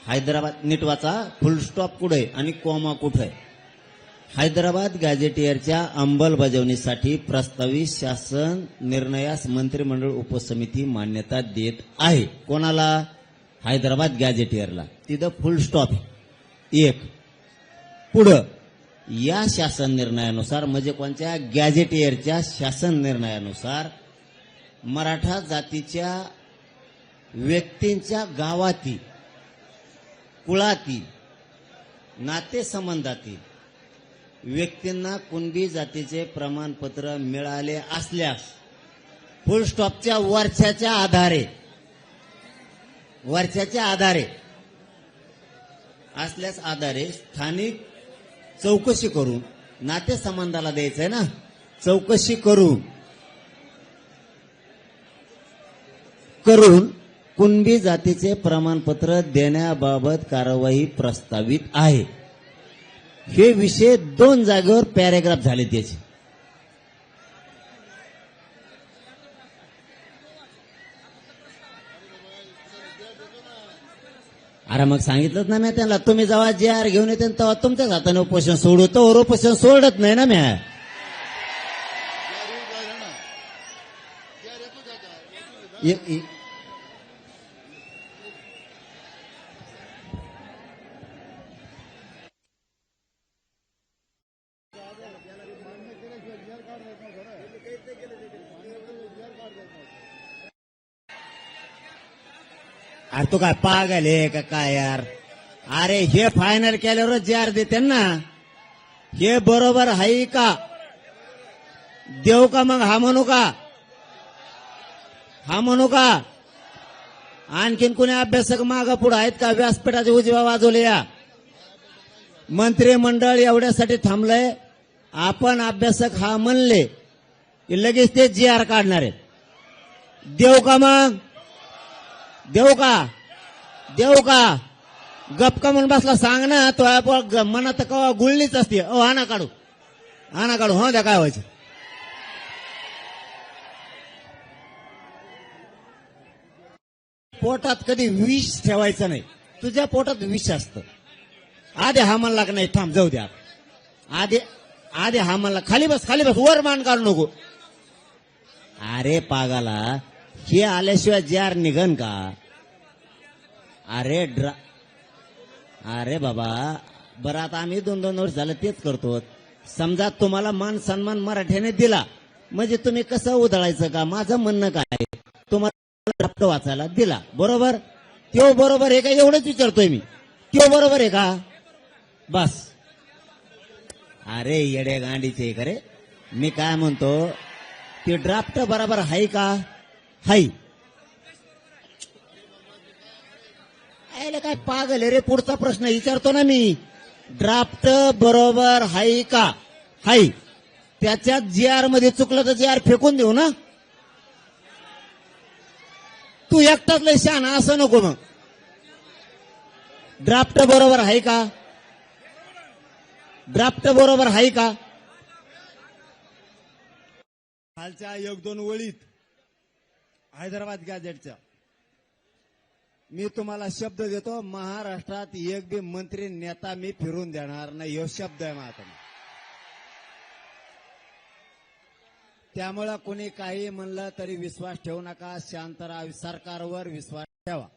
हैदराबाद नीट वाचा, फुल स्टॉप कुठे आणि कॉमा कुठे. हैदराबाद गॅझेटियरच्या अंमलबजावणीसाठी प्रस्तावित शासन निर्णयास मंत्रिमंडळ उपसमिती मान्यता देत आहे. कोणाला? हैदराबाद गॅझेटियरला. तिथं फुल स्टॉप एक. पुढं या शासन निर्णयानुसार म्हणजे कोणत्या? गॅझेटियरच्या शासन निर्णयानुसार मराठा जातीच्या व्यक्तींच्या गावातील, कुळातील, नातेसंबंधातील व्यक्तींना कुणबी जातीचे प्रमाणपत्र मिळाले असल्यास फुल स्टॉपच्या वर्षाच्या आधारे असल्यास स्थानिक चौकशी करून, नातेसंबंधाला द्यायचंय ना, चौकशी करून कुणबी जातीचे प्रमाणपत्र देण्याबाबत कारवाई प्रस्तावित आहे. हे विषय 2 जागेवर पॅरेग्राफ झाले त्याचे. अरे मग सांगितलंच ना मी त्यांना, तुम्ही जेव्हा जे आर घेऊन येते तेव्हा तुमच्याच हाताने उपोषण सोडू, तर उपोषण सोडत नाही ना मी. अरे तू काय पागल आहे का काय यार? अरे हे फायनल केल्यावर जे आर देते ना, हे बरोबर आहे का? देऊ का मग? हा म्हणू का? हा म्हणू का? आणखीन कोणी अभ्यासक मागं पुढे आहेत का? व्यासपीठाचे उजव्या बाजूला या. मंत्रिमंडळ एवढ्यासाठी थांबलंय, आपण अभ्यासक हा म्हणले की लगेच ते जी आर काढणार आहेत. देऊ का मग? देऊ का? गपका म्हणून बसला सांग ना. तो मनात कवा गुळलीच असते. आणा काढू. हो द्या, काय व्हायचं? पोटात कधी विष ठेवायचं नाही. तुझ्या पोटात विष असतं. आधी हा म्हणला का नाही, थांब जाऊ द्या. आधी हा म्हणला, खाली बस, वर मान काढू नको. अरे पागाला, हे आल्याशिवाय जे आर निघन का? अरे बाबा, बरं आता आम्ही 2-2 वर्ष झालं तेच करतो. समजा तुम्हाला मान सन्मान मराठ्याने दिला म्हणजे तुम्ही कसं उधळायचं का? माझं म्हणणं काय, तुम्हाला ड्राफ्ट वाचायला दिला, बरोबर? तो बरोबर आहे का एवढंच विचारतोय मी. तो बरोबर आहे का? बस. अरे येडे गांडीचे करे, मी काय म्हणतो, ते ड्राफ्ट बरोबर आहे का? हाय. काय पागल आहे रे? पुढचा प्रश्न विचारतो ना मी. ड्राफ्ट बरोबर आहे का? हाय. त्याच्यात जी आर मध्ये चुकलं तर जी आर फेकून देऊ ना. तू एकटाच लय शहाणा असं नको मग. ड्राफ्ट बरोबर आहे का? खालच्या 1-2 ओळीत हैदराबाद गॅझेटच्या मी तुम्हाला शब्द देतो, महाराष्ट्रात एक बी मंत्री नेता मी फिरून देणार नाही. हा शब्द आहे माझा. त्यामुळे कोणी काही म्हणलं तरी विश्वास ठेवू नका. शांत राहा. सरकारवर विश्वास ठेवा.